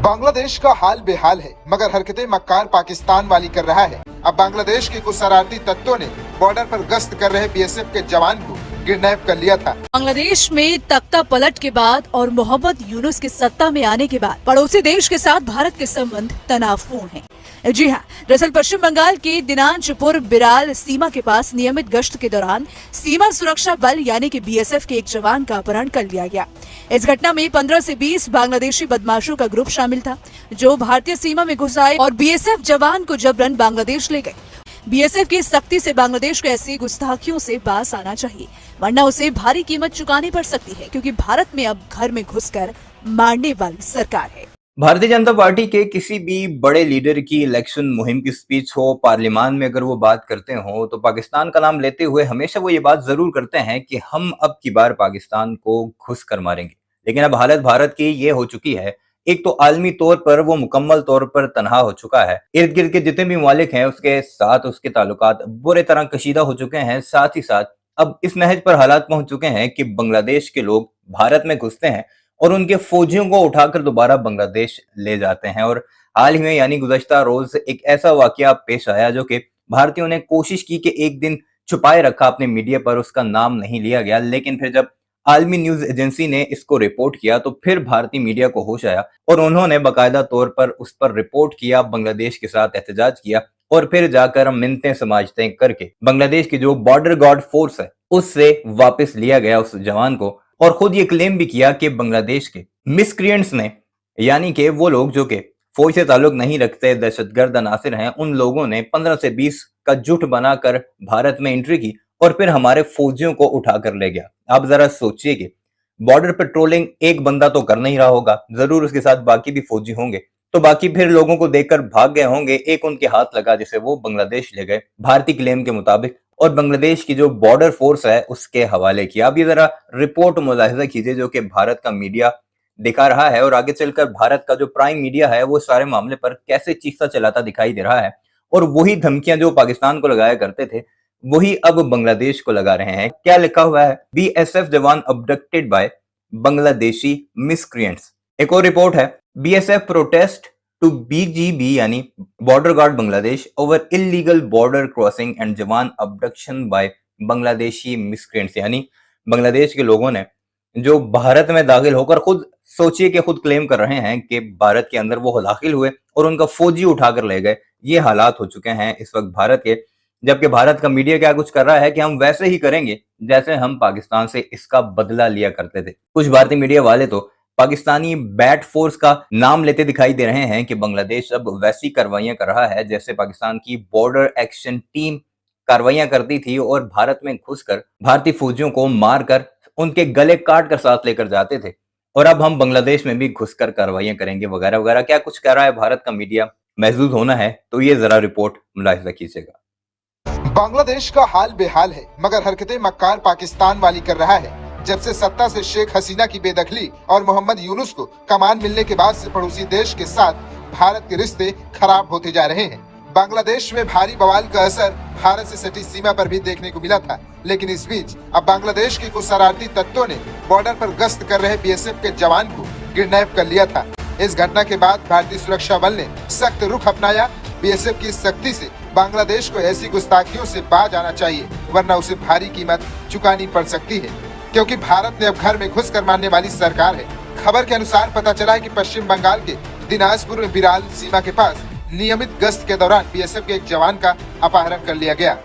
बांग्लादेश का हाल बेहाल है, मगर हरकतें मक्कार पाकिस्तान वाली कर रहा है। अब बांग्लादेश के कुछ शरारती तत्वों ने बॉर्डर पर गश्त कर रहे बीएसएफ के जवान को किडनैप कर लिया था। बांग्लादेश में तख्ता पलट के बाद और मोहम्मद यूनुस के सत्ता में आने के बाद पड़ोसी देश के साथ भारत के संबंध तनावपूर्ण हैं। जी हाँ, दरअसल पश्चिम बंगाल के दिनाजपुर बिराल सीमा के पास नियमित गश्त के दौरान सीमा सुरक्षा बल यानी कि बीएसएफ के एक जवान का अपहरण कर लिया गया। इस घटना में 15 से 20 बांग्लादेशी बदमाशों का ग्रुप शामिल था, जो भारतीय सीमा में घुस आए और बीएसएफ जवान को जबरन बांग्लादेश ले गए। बीएसएफ की सख्ती से बांग्लादेश को ऐसी गुस्ताखियों से बाज आना चाहिए, वरना उसे भारी कीमत चुकानी पड़ सकती है, क्योंकि भारत में अब घर में घुसकर मारने वाली सरकार है। भारतीय जनता पार्टी के किसी भी बड़े लीडर की इलेक्शन मुहिम की स्पीच हो, पार्लियामान में अगर वो बात करते हो, तो पाकिस्तान का नाम लेते हुए हमेशा वो ये बात जरूर करते हैं कि हम अब की बार पाकिस्तान को घुस कर मारेंगे। लेकिन अब हालत भारत की ये हो चुकी है, एक तो आलमी तौर पर वो मुकम्मल तौर पर तनहा हो चुका है। इर्द गिर्द के जितने भी ममालिक हैं उसके साथ उसके ताल्लुकात बुरे तरह कशीदा हो चुके हैं। साथ ही साथ अब इस नहज पर हालात पहुंच चुके हैं कि बांग्लादेश के लोग भारत में घुसते हैं और उनके फौजियों को उठाकर दोबारा बांग्लादेश ले जाते हैं। और हाल ही में यानी गुज़श्ता रोज एक ऐसा वाकया पेश आया जो कि भारतीयों ने कोशिश की कि एक दिन छुपाए रखा अपने मीडिया पर, उसका नाम नहीं लिया गया। लेकिन फिर जब आलमी न्यूज एजेंसी ने इसको रिपोर्ट किया तो फिर भारतीय मीडिया को होश आया और उन्होंने बाकायदा तौर पर उस पर रिपोर्ट किया, बांग्लादेश के साथ एहतजाज किया और फिर जाकर मिन्नतें समाजतें करके बांग्लादेश की जो बॉर्डर गार्ड फोर्स है उससे वापस लिया गया उस जवान को। और खुद ये क्लेम भी किया कि बांग्लादेश के मिसक्रिएंट्स ने, यानी कि वो लोग जो कि फौज से ताल्लुक नहीं रखते, दहशतगर्द अनासिर हैं, उन लोगों ने 15 से 20 का जुट बनाकर भारत में एंट्री की और फिर हमारे फौजियों को उठाकर ले गया। आप जरा सोचिए कि बॉर्डर पेट्रोलिंग एक बंदा तो कर नहीं रहा होगा, जरूर उसके साथ बाकी भी फौजी होंगे, तो बाकी फिर लोगों को देखकर भाग गए होंगे। एक उनके हाथ लगा जिसे वो बांग्लादेश ले गए भारतीय क्लेम के मुताबिक, और बांग्लादेश की जो बॉर्डर फोर्स है उसके हवाले किया। अब ये जरा रिपोर्ट मुलाहिजा कीजिए जो कि भारत का मीडिया दिखा रहा है और आगे चलकर भारत का जो प्राइम मीडिया है वो सारे मामले पर कैसे चीखता चलाता दिखाई दे रहा है। और वही धमकियां जो पाकिस्तान को लगाया करते थे वही अब बांग्लादेश को लगा रहे हैं। क्या लिखा हुआ है? बीएसएफ जवान अबडक्टेड बाय बांग्लादेशी मिसक्रिएंट्स। एक और रिपोर्ट है, बीएसएफ प्रोटेस्ट टू बीजीबी यानी border guard Bangladesh over illegal border crossing and जवान अबडक्शन बाय बांग्लादेशी मिसक्रिएंट्स। यानी बांग्लादेश के लोगों ने जो भारत में दाखिल होकर, खुद सोचिए कि खुद क्लेम कर रहे हैं कि भारत के अंदर वो दाखिल हुए और उनका फौजी उठाकर ले गए। ये हालात हो चुके हैं इस वक्त भारत के, जबकि भारत का मीडिया क्या कुछ कर रहा है कि हम वैसे ही करेंगे जैसे हम पाकिस्तान से इसका बदला लिया करते थे। कुछ भारतीय मीडिया वाले तो पाकिस्तानी बैट फोर्स का नाम लेते दिखाई दे रहे हैं कि बांग्लादेश अब वैसी कार्रवाइयां कर रहा है जैसे पाकिस्तान की बॉर्डर एक्शन टीम कार्रवाइयां करती थी और भारत में घुसकर भारतीय फौजियों को मारकर उनके गले काट कर साथ लेकर जाते थे, और अब हम बांग्लादेश में भी घुसकर कार्रवाइयां करेंगे वगैरह वगैरह। क्या कुछ कह रहा है भारत का मीडिया? महसूस होना है तो ये जरा रिपोर्ट मुलाहिजा कीजिएगा। बांग्लादेश का हाल बेहाल है, मगर हरकतें मक्कार पाकिस्तान वाली कर रहा है। जब से सत्ता से शेख हसीना की बेदखली और मोहम्मद यूनुस को कमान मिलने के बाद से पड़ोसी देश के साथ भारत के रिश्ते खराब होते जा रहे हैं। बांग्लादेश में भारी बवाल का असर भारत से सटी सीमा पर भी देखने को मिला था, लेकिन इस बीच अब बांग्लादेश के कुछ शरारती तत्वों ने बॉर्डर पर गश्त कर रहे बीएसएफ के जवान को किडनैप कर लिया था। इस घटना के बाद भारतीय सुरक्षा बल ने सख्त रुख अपनाया। बीएसएफ की सख्ती से बांग्लादेश को ऐसी गुस्ताखियों से बाज आना चाहिए, वरना उसे भारी कीमत चुकानी पड़ सकती है, क्योंकि भारत ने अब घर में घुस कर मारने वाली सरकार है। खबर के अनुसार पता चला है कि पश्चिम बंगाल के दिनाजपुर में बिराल सीमा के पास नियमित गश्त के दौरान बीएसएफ के एक जवान का अपहरण कर लिया गया।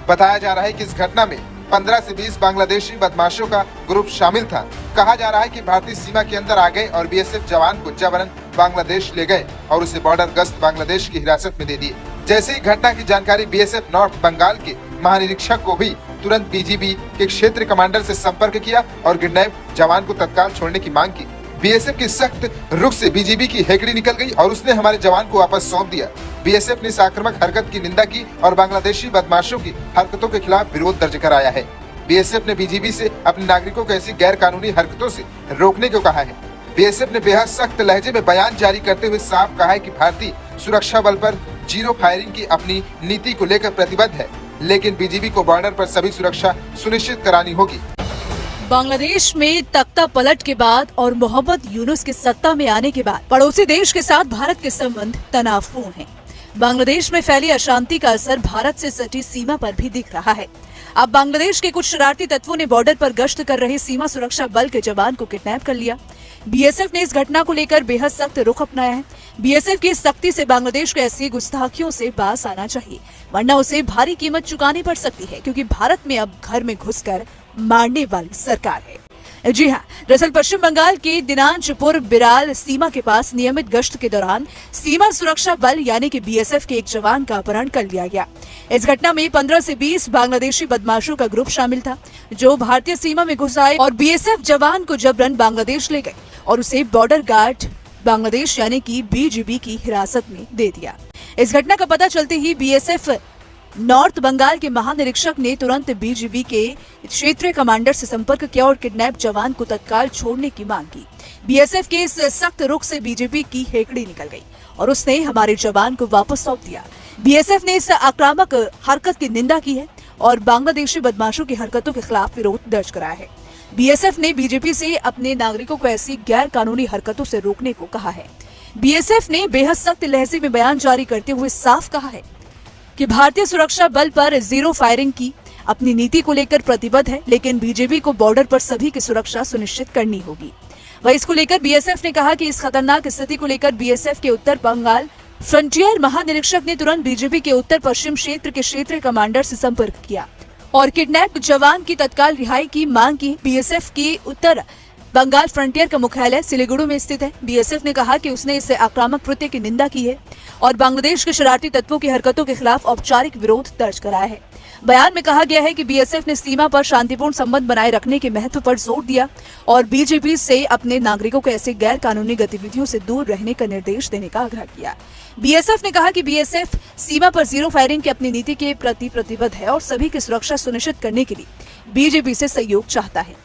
बताया जा रहा है कि इस घटना में 15 से 20 बांग्लादेशी बदमाशों का ग्रुप शामिल था। कहा जा रहा है कि भारतीय सीमा के अंदर आ गए और बीएसएफ जवान को जबरन बांग्लादेश ले गए और उसे बॉर्डर गश्त बांग्लादेश की हिरासत में दे दिए। जैसे ही घटना की जानकारी बीएसएफ नॉर्थ बंगाल के महानिरीक्षक को भी तुरंत बीजीबी के क्षेत्र कमांडर से संपर्क किया और किडनैप जवान को तत्काल छोड़ने की मांग की। बीएसएफ के सख्त रुख से बीजीबी की हेकड़ी निकल गई और उसने हमारे जवान को वापस सौंप दिया। बीएसएफ ने इस आक्रामक हरकत की निंदा की और बांग्लादेशी बदमाशों की हरकतों के खिलाफ विरोध दर्ज कराया है। बीएसएफ ने बीजीबी से अपने नागरिकों को ऐसी गैर कानूनी हरकतों से रोकने को कहा है। बीएसएफ ने बेहद सख्त लहजे में बयान जारी करते हुए साफ कहा है कि भारतीय सुरक्षा बल पर जीरो फायरिंग की अपनी नीति को लेकर प्रतिबद्ध है, लेकिन बीजीबी को बॉर्डर पर सभी सुरक्षा सुनिश्चित करानी होगी। बांग्लादेश में तख्ता पलट के बाद और मोहम्मद यूनुस के सत्ता में आने के बाद पड़ोसी देश के साथ भारत के संबंध तनावपूर्ण हैं। बांग्लादेश में फैली अशांति का असर भारत से सटी सीमा पर भी दिख रहा है। अब बांग्लादेश के कुछ शरारती तत्वों ने बॉर्डर पर गश्त कर रहे सीमा सुरक्षा बल के जवान को किडनैप कर लिया। बीएसएफ ने इस घटना को लेकर बेहद सख्त रुख अपनाया है। बीएसएफ की इस सख्ती से बांग्लादेश को ऐसी गुस्ताखियों से बाज आना चाहिए, वरना उसे भारी कीमत चुकानी पड़ सकती है, क्योंकि भारत में अब घर में घुसकर मारने वाली सरकार है। जी हाँ, दरअसल पश्चिम बंगाल के दिनाजपुर बिराल सीमा के पास नियमित गश्त के दौरान सीमा सुरक्षा बल यानी कि बीएसएफ के एक जवान का अपहरण कर लिया गया। इस घटना में 15 से 20 बांग्लादेशी बदमाशों का ग्रुप शामिल था, जो भारतीय सीमा में घुस आए और बीएसएफ जवान को जबरन बांग्लादेश ले गए और उसे बॉर्डर गार्ड बांग्लादेश यानी कि बीजीबी की हिरासत में दे दिया। इस घटना का पता चलते ही बीएसएफ नॉर्थ बंगाल के महानिरीक्षक ने तुरंत बीजीबी के क्षेत्रीय कमांडर से संपर्क किया और किडनैप जवान को तत्काल छोड़ने की मांग की। बीएसएफ के इस सख्त रुख से बीजेपी की हेकड़ी निकल गई और उसने हमारे जवान को वापस सौंप दिया। बीएसएफ ने इस आक्रामक हरकत की निंदा की है और बांग्लादेशी बदमाशों की हरकतों के खिलाफ विरोध दर्ज कराया है। बीएसएफ ने बीजेपी से अपने नागरिकों को ऐसी गैर कानूनी हरकतों से रोकने को कहा है। बीएसएफ ने बेहद सख्त लहजे में बयान जारी करते हुए साफ कहा है कि भारतीय सुरक्षा बल पर जीरो फायरिंग की अपनी नीति को लेकर प्रतिबद्ध है, लेकिन बीजेपी को बॉर्डर पर सभी की सुरक्षा सुनिश्चित करनी होगी। वहीं इसको लेकर बीएसएफ ने कहा कि इस खतरनाक स्थिति को लेकर बीएसएफ के उत्तर बंगाल फ्रंटियर महानिरीक्षक ने तुरंत बीजेपी के उत्तर पश्चिम क्षेत्र के क्षेत्रीय कमांडर से संपर्क किया और किडनैप जवान की तत्काल रिहाई की मांग की। बीएसएफ की उत्तर बंगाल फ्रंटियर का मुख्यालय सिलीगुड़ी में स्थित है। बीएसएफ ने कहा कि उसने इस आक्रामक कृत्य की निंदा की है और बांग्लादेश के शरारती तत्वों की हरकतों के खिलाफ औपचारिक विरोध दर्ज कराया है। बयान में कहा गया है कि बीएसएफ ने सीमा पर शांतिपूर्ण संबंध बनाए रखने के महत्व पर जोर दिया और बीजेपी से अपने नागरिकों को ऐसे गैर कानूनी गतिविधियों से दूर रहने का निर्देश देने का आग्रह किया। बीएसएफ ने कहा कि बीएसएफ सीमा पर जीरो फायरिंग की अपनी नीति के प्रति प्रतिबद्ध है और सभी की सुरक्षा सुनिश्चित करने के लिए बीजेपी से सहयोग चाहता है।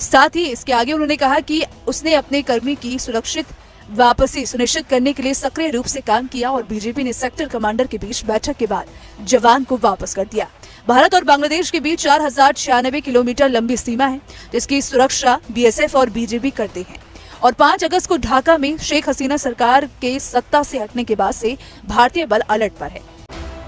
साथ ही इसके आगे उन्होंने कहा कि उसने अपने कर्मी की सुरक्षित वापसी सुनिश्चित करने के लिए सक्रिय रूप से काम किया और बीजेपी ने सेक्टर कमांडर के बीच बैठक के बाद जवान को वापस कर दिया। भारत और बांग्लादेश के बीच 4096 किलोमीटर लंबी सीमा है, जिसकी सुरक्षा बीएसएफ और बीजेपी करते हैं और 5 अगस्त को ढाका में शेख हसीना सरकार के सत्ता से हटने के बाद से भारतीय बल अलर्ट पर है।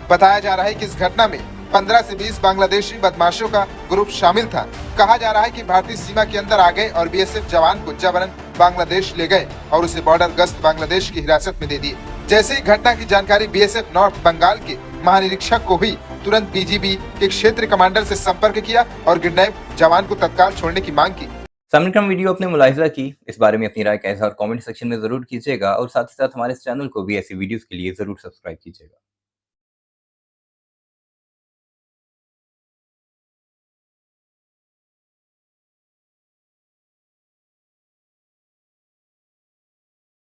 बताया जा रहा है कि इस घटना में 15 से 20 बांग्लादेशी बदमाशों का ग्रुप शामिल था। कहा जा रहा है कि भारतीय सीमा के अंदर आ गए और बीएसएफ जवान को जबरन बांग्लादेश ले गए और उसे बॉर्डर गश्त बांग्लादेश की हिरासत में दे दिए। जैसे ही घटना की जानकारी बीएसएफ नॉर्थ बंगाल के महानिरीक्षक को हुई, तुरंत बीजीबी के क्षेत्रीय कमांडर से संपर्क किया और किडनैप जवान को तत्काल छोड़ने की मांग की। सामने क्रम वीडियो अपने मुलाहिजा की, इस बारे में अपनी राय का इज़हार कमेंट सेक्शन में जरूर कीजिएगा और साथ ही साथ हमारे इस चैनल को भी ऐसी वीडियोस के लिए जरूर सब्सक्राइब कीजिएगा।